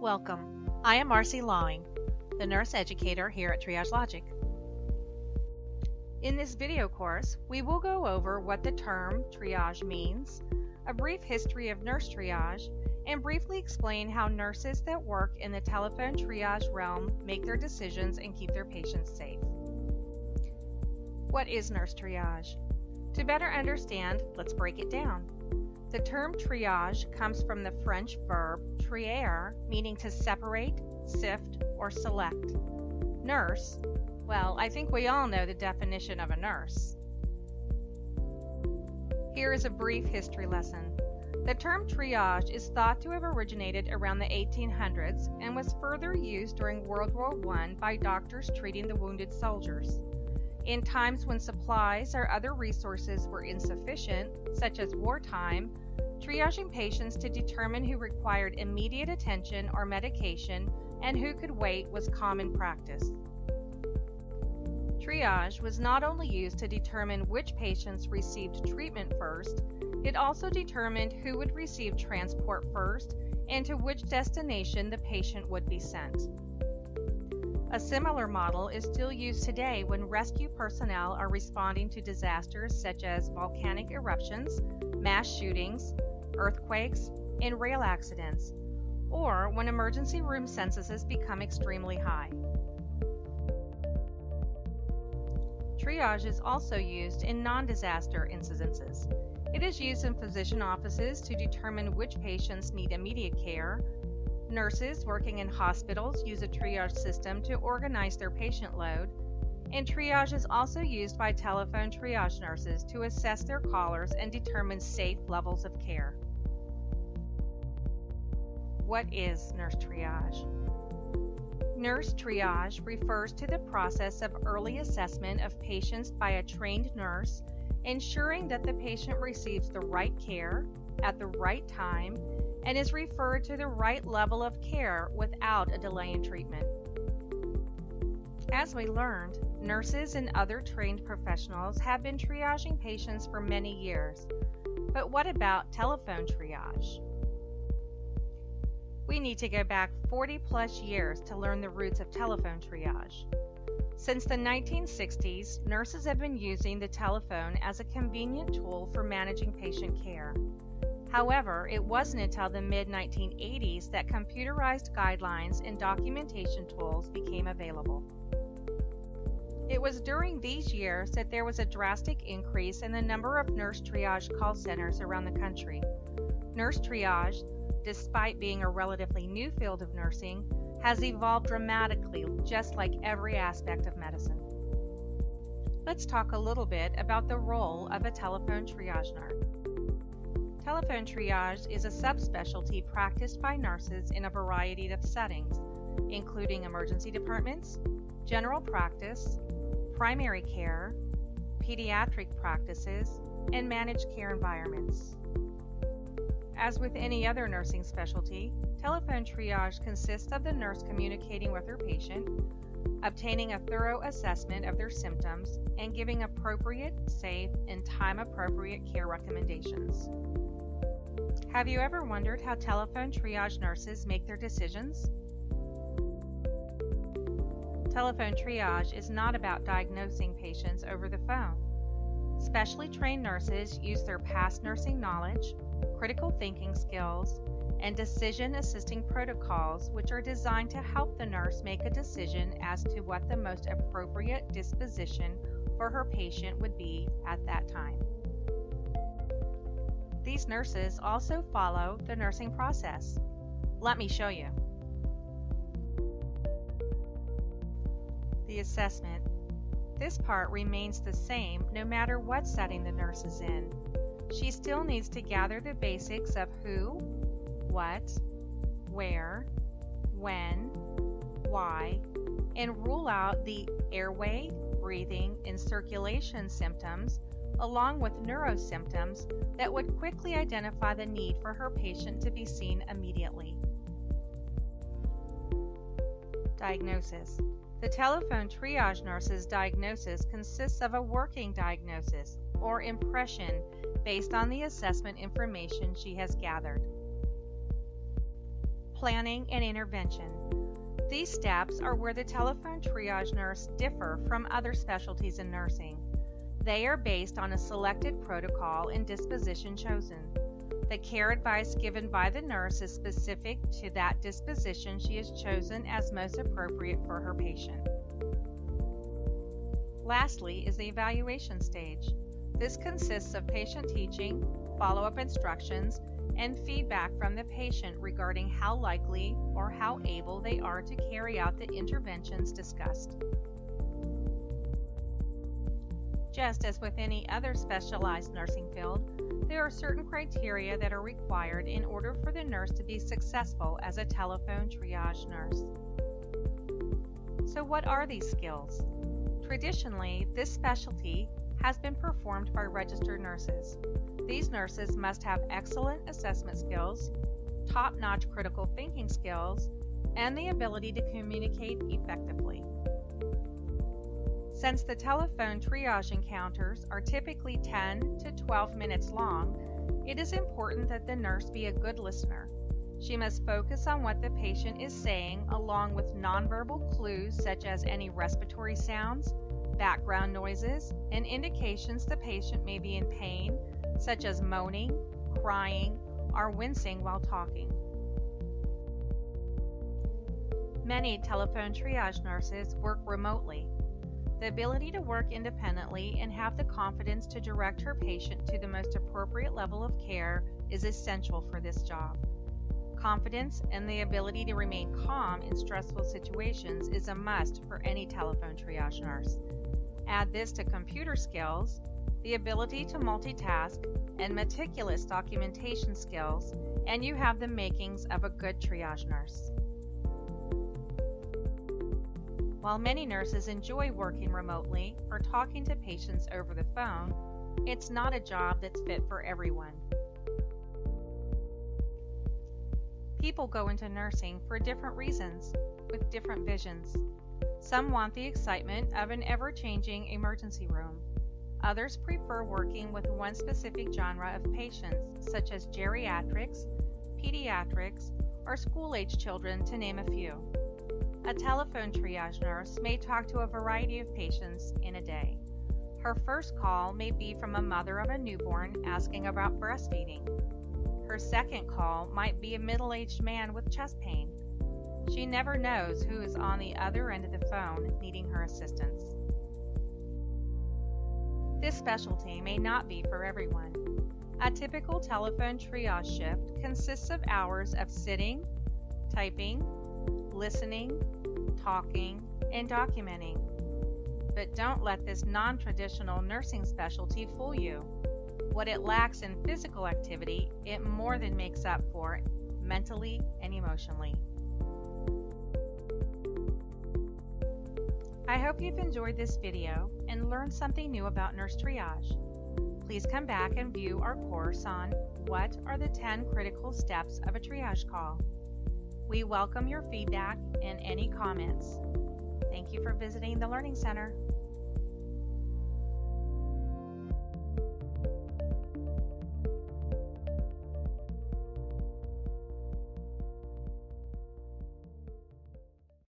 Welcome. I am Marcy Lawing, the nurse educator here at Triage Logic. In this video course, we will go over what the term triage means, a brief history of nurse triage, and briefly explain how nurses that work in the telephone triage realm make their decisions and keep their patients safe. What is nurse triage? To better understand, let's break it down. The term triage comes from the French verb trier, meaning to separate, sift, or select. Nurse, well, I think we all know the definition of a nurse. Here is a brief history lesson. The term triage is thought to have originated around the 1800s and was further used during World War I by doctors treating the wounded soldiers. In times when supplies or other resources were insufficient, such as wartime, triaging patients to determine who required immediate attention or medication and who could wait was common practice. Triage was not only used to determine which patients received treatment first, it also determined who would receive transport first and to which destination the patient would be sent. A similar model is still used today when rescue personnel are responding to disasters such as volcanic eruptions, mass shootings, earthquakes, and rail accidents, or when emergency room censuses become extremely high. Triage is also used in non-disaster incidences. It is used in physician offices to determine which patients need immediate care. Nurses working in hospitals use a triage system to organize their patient load, and triage is also used by telephone triage nurses to assess their callers and determine safe levels of care. What is nurse triage? Nurse triage refers to the process of early assessment of patients by a trained nurse, ensuring that the patient receives the right care at the right time and is referred to the right level of care without a delay in treatment. As we learned, nurses and other trained professionals have been triaging patients for many years. But what about telephone triage? We need to go back 40 plus years to learn the roots of telephone triage. Since the 1960s, nurses have been using the telephone as a convenient tool for managing patient care. However, it wasn't until the mid-1980s that computerized guidelines and documentation tools became available. It was during these years that there was a drastic increase in the number of nurse triage call centers around the country. Nurse triage, despite being a relatively new field of nursing, has evolved dramatically, just like every aspect of medicine. Let's talk a little bit about the role of a telephone triage nurse. Telephone triage is a subspecialty practiced by nurses in a variety of settings, including emergency departments, general practice, primary care, pediatric practices, and managed care environments. As with any other nursing specialty, telephone triage consists of the nurse communicating with her patient, obtaining a thorough assessment of their symptoms, and giving appropriate, safe, and time-appropriate care recommendations. Have you ever wondered how telephone triage nurses make their decisions? Telephone triage is not about diagnosing patients over the phone. Specially trained nurses use their past nursing knowledge, critical thinking skills, and decision-assisting protocols which are designed to help the nurse make a decision as to what the most appropriate disposition for her patient would be at that time. These nurses also follow the nursing process. Let me show you. The assessment. This part remains the same no matter what setting the nurse is in. She still needs to gather the basics of who, what, where, when, why, and rule out the airway, breathing, and circulation symptoms, along with neurosymptoms that would quickly identify the need for her patient to be seen immediately. Diagnosis. The telephone triage nurse's diagnosis consists of a working diagnosis, or impression, based on the assessment information she has gathered. planning, and intervention. These steps are where the telephone triage nurse differ from other specialties in nursing. They are based on a selected protocol and disposition chosen. The care advice given by the nurse is specific to that disposition she has chosen as most appropriate for her patient. Lastly is the evaluation stage. This consists of patient teaching, follow-up instructions, and feedback from the patient regarding how likely or how able they are to carry out the interventions discussed. Just as with any other specialized nursing field, there are certain criteria that are required in order for the nurse to be successful as a telephone triage nurse. So what are these skills? Traditionally, this specialty has been performed by registered nurses. These nurses must have excellent assessment skills, top-notch critical thinking skills, and the ability to communicate effectively. Since the telephone triage encounters are typically 10 to 12 minutes long, it is important that the nurse be a good listener. She must focus on what the patient is saying along with nonverbal clues such as any respiratory sounds, background noises, and indications the patient may be in pain, such as moaning, crying, or wincing while talking. Many telephone triage nurses work remotely. The ability to work independently and have the confidence to direct her patient to the most appropriate level of care is essential for this job. Confidence and the ability to remain calm in stressful situations is a must for any telephone triage nurse. Add this to computer skills, the ability to multitask, and meticulous documentation skills, and you have the makings of a good triage nurse. While many nurses enjoy working remotely or talking to patients over the phone, it's not a job that's fit for everyone. People go into nursing for different reasons, with different visions. Some want the excitement of an ever-changing emergency room. Others prefer working with one specific genre of patients, such as geriatrics, pediatrics, or school-age children, to name a few. A telephone triage nurse may talk to a variety of patients in a day. Her first call may be from a mother of a newborn asking about breastfeeding. Her second call might be a middle-aged man with chest pain. She never knows who is on the other end of the phone needing her assistance. This specialty may not be for everyone. A typical telephone triage shift consists of hours of sitting, typing, listening, talking, and documenting. But don't let this non-traditional nursing specialty fool you. What it lacks in physical activity, it more than makes up for mentally and emotionally. I hope you've enjoyed this video and learned something new about nurse triage. Please come back and view our course on what are the 10 critical steps of a triage call. We welcome your feedback and any comments. Thank you for visiting the Learning Center.